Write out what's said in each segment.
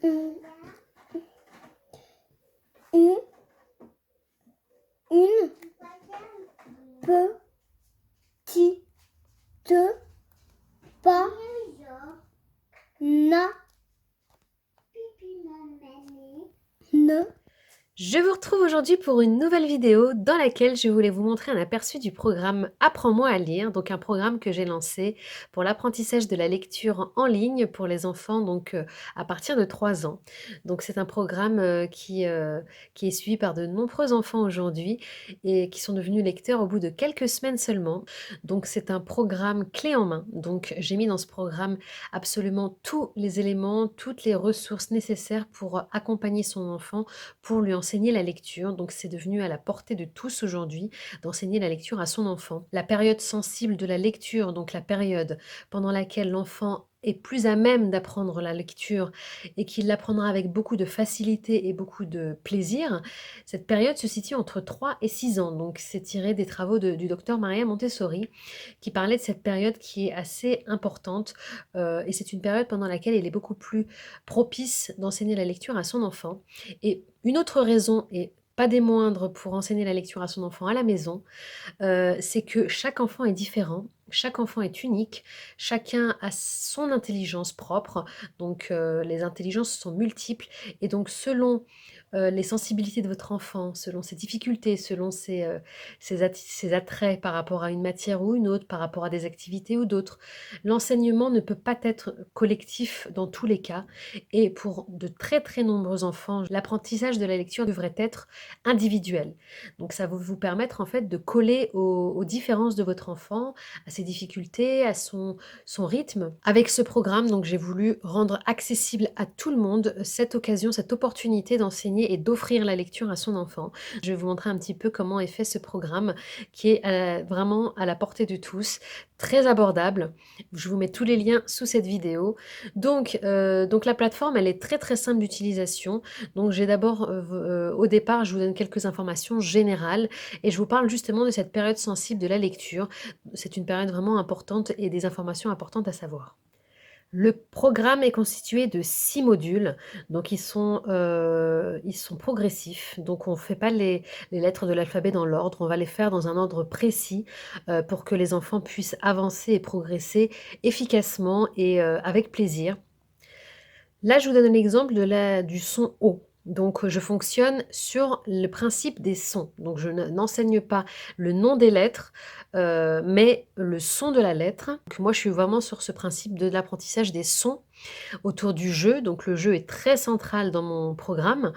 Une, une, une petite banane. Je vous retrouve aujourd'hui pour une nouvelle vidéo dans laquelle je voulais vous montrer un aperçu du programme Apprends-moi à lire, donc un programme que j'ai lancé pour l'apprentissage de la lecture en ligne pour les enfants à partir de 3 ans. Donc c'est un programme qui est suivi par de nombreux enfants aujourd'hui et qui sont devenus lecteurs au bout de quelques semaines seulement. Donc c'est un programme clé en main. Donc j'ai mis dans ce programme absolument tous les éléments, toutes les ressources nécessaires pour accompagner son enfant, pour lui enseigner la lecture. Donc c'est devenu à la portée de tous aujourd'hui d'enseigner la lecture à son enfant. La période sensible de la lecture, donc la période pendant laquelle l'enfant est plus à même d'apprendre la lecture et qu'il l'apprendra avec beaucoup de facilité et beaucoup de plaisir, cette période se situe entre 3 et 6 ans. Donc c'est tiré des travaux du docteur Maria Montessori qui parlait de cette période qui est assez importante et c'est une période pendant laquelle il est beaucoup plus propice d'enseigner la lecture à son enfant. Et une autre raison, et pas des moindres, pour enseigner la lecture à son enfant à la maison, c'est que chaque enfant est différent, chaque enfant est unique, chacun a son intelligence propre, donc les intelligences sont multiples et donc selon, les sensibilités de votre enfant, selon ses difficultés, selon ses attraits par rapport à une matière ou une autre, par rapport à des activités ou d'autres, l'enseignement ne peut pas être collectif dans tous les cas et pour de très, très nombreux enfants, l'apprentissage de la lecture devrait être individuel. Donc ça va vous permettre en fait de coller aux différences de votre enfant, à ses difficultés, à son rythme. Avec ce programme, donc j'ai voulu rendre accessible à tout le monde cette occasion, cette opportunité d'enseigner et d'offrir la lecture à son enfant. Je vais vous montrer un petit peu comment est fait ce programme qui est vraiment à la portée de tous, très abordable. Je vous mets tous les liens sous cette vidéo. Donc la plateforme, elle est très très simple d'utilisation. Donc j'ai d'abord, au départ, je vous donne quelques informations générales et je vous parle justement de cette période sensible de la lecture. C'est une période vraiment importante et des informations importantes à savoir. Le programme est constitué de 6 modules, donc ils sont progressifs, donc on ne fait pas les lettres de l'alphabet dans l'ordre, on va les faire dans un ordre précis pour que les enfants puissent avancer et progresser efficacement et avec plaisir. Là, je vous donne l'exemple du son O. Donc, je fonctionne sur le principe des sons. Donc, je n'enseigne pas le nom des lettres, mais le son de la lettre. Donc, moi, je suis vraiment sur ce principe de l'apprentissage des sons autour du jeu. Donc, le jeu est très central dans mon programme.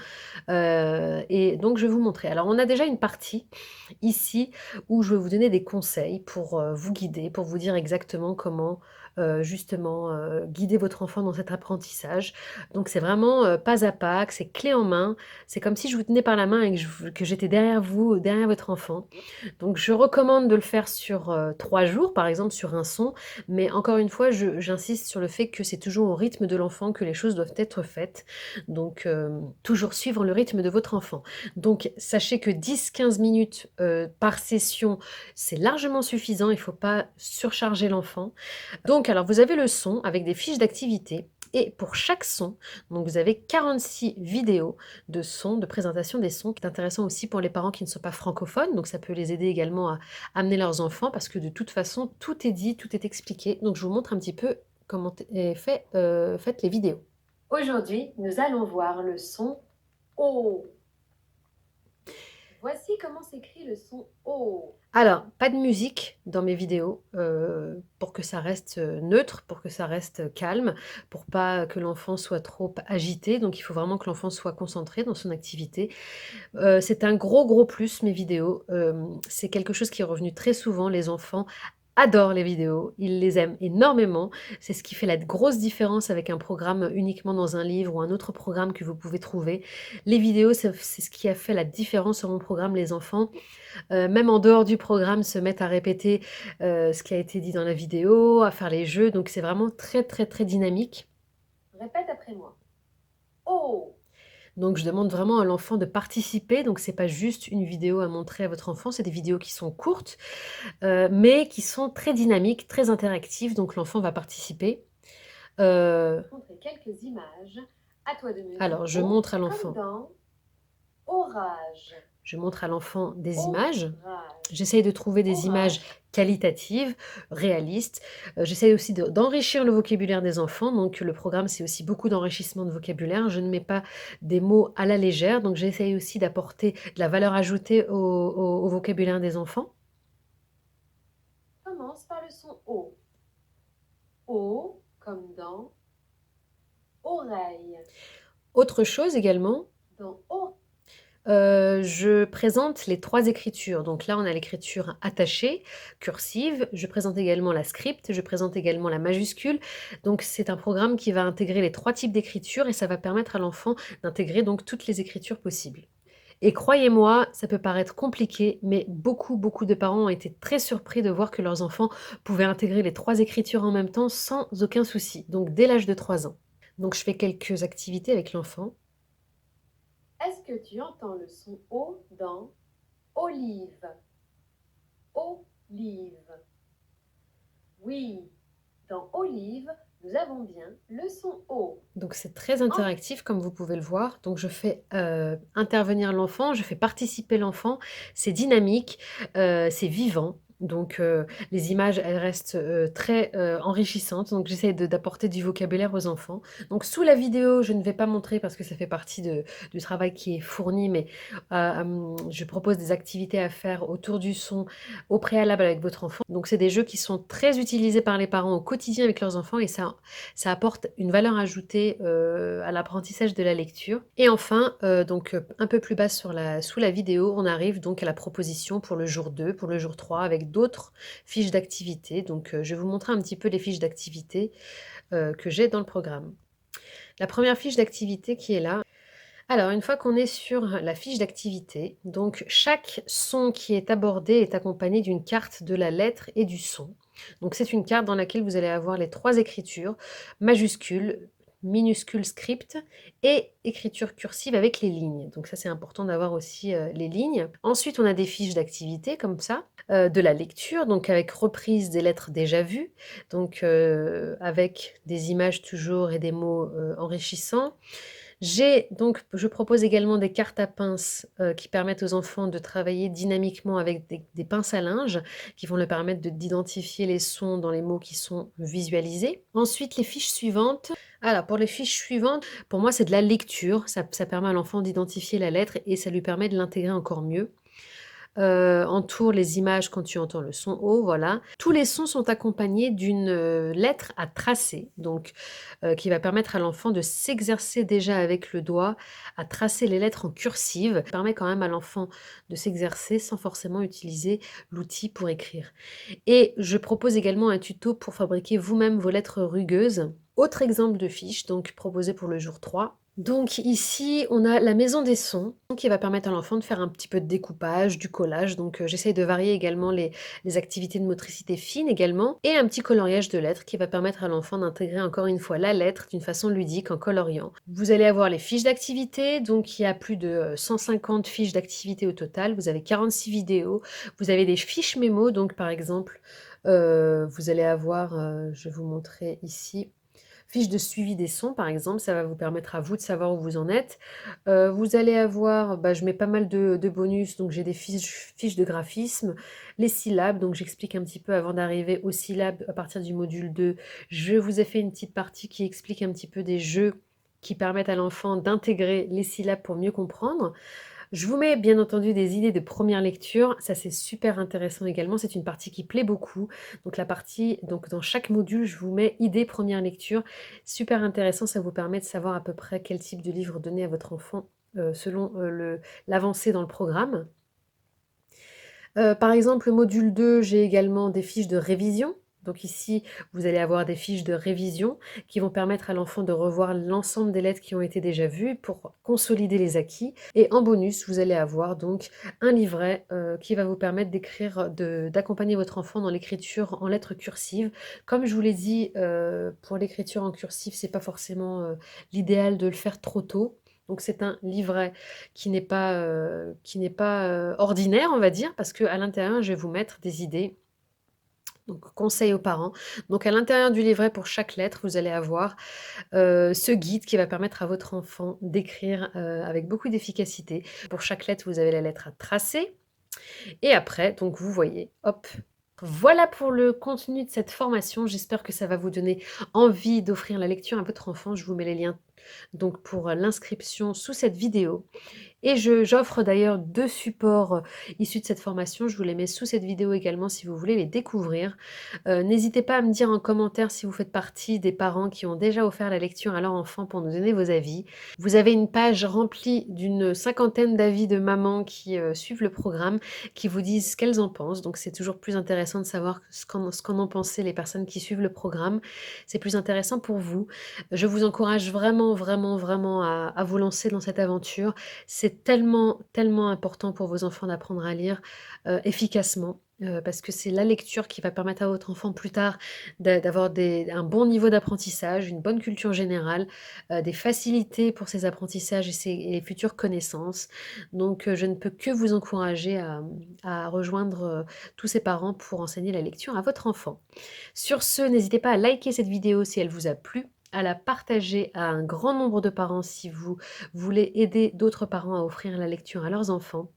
Et donc, je vais vous montrer. Alors, on a déjà une partie ici où je vais vous donner des conseils pour vous guider, pour vous dire exactement comment justement guider votre enfant dans cet apprentissage. Donc c'est vraiment pas à pas, que c'est clé en main. C'est comme si je vous tenais par la main et que j'étais derrière vous, derrière votre enfant. Donc je recommande de le faire sur 3 jours, par exemple sur un son. Mais encore une fois, j'insiste sur le fait que c'est toujours au rythme de l'enfant que les choses doivent être faites. Donc toujours suivre le rythme de votre enfant. Donc sachez que 10-15 minutes par session, c'est largement suffisant. Il ne faut pas surcharger l'enfant. Donc, alors, vous avez le son avec des fiches d'activité. Et pour chaque son, donc vous avez 46 vidéos de sons, de présentation des sons, qui est intéressant aussi pour les parents qui ne sont pas francophones. Donc, ça peut les aider également à amener leurs enfants parce que de toute façon, tout est dit, tout est expliqué. Donc, je vous montre un petit peu comment est faites les vidéos. Aujourd'hui, nous allons voir le son O. Voici comment s'écrit le son O. Alors, pas de musique dans mes vidéos pour que ça reste neutre, pour que ça reste calme, pour pas que l'enfant soit trop agité. Donc, il faut vraiment que l'enfant soit concentré dans son activité. C'est un gros plus, mes vidéos. C'est quelque chose qui est revenu très souvent. Les enfants adorent les vidéos, ils les aiment énormément. C'est ce qui fait la grosse différence avec un programme uniquement dans un livre ou un autre programme que vous pouvez trouver. Les vidéos, c'est ce qui a fait la différence sur mon programme. Les enfants, même en dehors du programme, se mettent à répéter ce qui a été dit dans la vidéo, à faire les jeux. Donc c'est vraiment très dynamique. Répète après moi. Oh! Donc je demande vraiment à l'enfant de participer, donc c'est pas juste une vidéo à montrer à votre enfant, c'est des vidéos qui sont courtes, mais qui sont très dynamiques, très interactives, donc l'enfant va participer. Montrer quelques images À toi de me dire. Alors, je montre à l'enfant. Orage. Je montre à l'enfant des images. J'essaye de trouver des images qualitatives, réalistes. J'essaye aussi d'enrichir le vocabulaire des enfants. Donc, le programme, c'est aussi beaucoup d'enrichissement de vocabulaire. Je ne mets pas des mots à la légère. Donc, j'essaye aussi d'apporter de la valeur ajoutée au vocabulaire des enfants. Commence par le son O. O comme dans oreille. Autre chose également, dans O. Je présente les 3 écritures. Donc là, on a l'écriture attachée, cursive. Je présente également la script, je présente également la majuscule. Donc c'est un programme qui va intégrer les 3 types d'écriture et ça va permettre à l'enfant d'intégrer donc toutes les écritures possibles. Et croyez-moi, ça peut paraître compliqué, mais beaucoup, beaucoup de parents ont été très surpris de voir que leurs enfants pouvaient intégrer les 3 écritures en même temps sans aucun souci, donc dès l'âge de 3 ans. Donc je fais quelques activités avec l'enfant. Est-ce que tu entends le son O dans olive? Olive. Oui, dans olive, nous avons bien le son O. Donc c'est très interactif comme vous pouvez le voir. Donc je fais intervenir l'enfant, je fais participer l'enfant. C'est dynamique, c'est vivant. Donc les images, elles restent très enrichissantes. Donc j'essaie d'apporter du vocabulaire aux enfants. Donc sous la vidéo, je ne vais pas montrer parce que ça fait partie du travail qui est fourni, mais je propose des activités à faire autour du son au préalable avec votre enfant. Donc c'est des jeux qui sont très utilisés par les parents au quotidien avec leurs enfants et ça apporte une valeur ajoutée à l'apprentissage de la lecture. Et enfin, un peu plus bas sous la vidéo, on arrive donc à la proposition pour le jour 2, pour le jour 3, avec d'autres fiches d'activité. Donc je vais vous montrer un petit peu les fiches d'activité que j'ai dans le programme. La première fiche d'activité qui est là. Alors, une fois qu'on est sur la fiche d'activité, donc chaque son qui est abordé est accompagné d'une carte de la lettre et du son. Donc c'est une carte dans laquelle vous allez avoir les 3 écritures, majuscule, minuscule, script et écriture cursive avec les lignes. Donc ça c'est important d'avoir aussi les lignes. Ensuite on a des fiches d'activité comme ça, de la lecture, donc avec reprise des lettres déjà vues, donc avec des images toujours et des mots enrichissants. Je propose également des cartes à pinces qui permettent aux enfants de travailler dynamiquement avec des pinces à linge qui vont leur permettre d'identifier les sons dans les mots qui sont visualisés. Ensuite, les fiches suivantes. Alors, pour les fiches suivantes, pour moi, c'est de la lecture. Ça permet à l'enfant d'identifier la lettre et ça lui permet de l'intégrer encore mieux. Entoure les images quand tu entends le son O, voilà. Tous les sons sont accompagnés d'une lettre à tracer, donc qui va permettre à l'enfant de s'exercer déjà avec le doigt à tracer les lettres en cursive. Ça permet quand même à l'enfant de s'exercer sans forcément utiliser l'outil pour écrire. Et je propose également un tuto pour fabriquer vous-même vos lettres rugueuses. Autre exemple de fiche, donc proposé pour le jour 3. Donc ici, on a la maison des sons qui va permettre à l'enfant de faire un petit peu de découpage, du collage. Donc j'essaye de varier également les activités de motricité fine également. Et un petit coloriage de lettres qui va permettre à l'enfant d'intégrer encore une fois la lettre d'une façon ludique en coloriant. Vous allez avoir les fiches d'activité. Donc il y a plus de 150 fiches d'activité au total. Vous avez 46 vidéos. Vous avez des fiches mémo. Donc par exemple, vous allez avoir, je vais vous montrer ici, fiche de suivi des sons, par exemple, ça va vous permettre à vous de savoir où vous en êtes. Vous allez avoir, je mets pas mal de bonus, donc j'ai des fiches de graphisme, les syllabes, donc j'explique un petit peu avant d'arriver aux syllabes à partir du module 2. Je vous ai fait une petite partie qui explique un petit peu des jeux qui permettent à l'enfant d'intégrer les syllabes pour mieux comprendre. Je vous mets bien entendu des idées de première lecture, ça c'est super intéressant également, c'est une partie qui plaît beaucoup. Donc la partie, donc dans chaque module, je vous mets idées première lecture, super intéressant, ça vous permet de savoir à peu près quel type de livre donner à votre enfant selon l'avancée dans le programme. Par exemple, le module 2, j'ai également des fiches de révision. Donc ici, vous allez avoir des fiches de révision qui vont permettre à l'enfant de revoir l'ensemble des lettres qui ont été déjà vues pour consolider les acquis. Et en bonus, vous allez avoir donc un livret qui va vous permettre d'accompagner votre enfant dans l'écriture en lettres cursives. Comme je vous l'ai dit, pour l'écriture en cursive, c'est pas forcément l'idéal de le faire trop tôt. Donc c'est un livret qui n'est pas, ordinaire, on va dire, parce qu'à l'intérieur, je vais vous mettre des idées Donc conseil aux parents. Donc à l'intérieur du livret pour chaque lettre, vous allez avoir, ce guide qui va permettre à votre enfant d'écrire, avec beaucoup d'efficacité. Pour chaque lettre, vous avez la lettre à tracer et après, donc vous voyez, hop, voilà pour le contenu de cette formation. J'espère que ça va vous donner envie d'offrir la lecture à votre enfant. Je vous mets les liens donc pour l'inscription sous cette vidéo. Et j'offre d'ailleurs 2 supports, issus de cette formation. Je vous les mets sous cette vidéo également si vous voulez les découvrir. N'hésitez pas à me dire en commentaire si vous faites partie des parents qui ont déjà offert la lecture à leur enfant pour nous donner vos avis. Vous avez une page remplie d'une cinquantaine d'avis de mamans qui, suivent le programme, qui vous disent ce qu'elles en pensent. Donc c'est toujours plus intéressant de savoir ce qu'en ont pensé les personnes qui suivent le programme. C'est plus intéressant pour vous. Je vous encourage vraiment, vraiment, vraiment à vous lancer dans cette aventure. C'est tellement, tellement important pour vos enfants d'apprendre à lire, efficacement, parce que c'est la lecture qui va permettre à votre enfant plus tard d'avoir un bon niveau d'apprentissage, une bonne culture générale, des facilités pour ses apprentissages et futures connaissances. Donc, je ne peux que vous encourager à rejoindre, tous ces parents pour enseigner la lecture à votre enfant. Sur ce, n'hésitez pas à liker cette vidéo si elle vous a plu, à la partager à un grand nombre de parents si vous voulez aider d'autres parents à offrir la lecture à leurs enfants.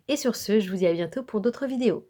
Et sur ce, je vous dis à bientôt pour d'autres vidéos.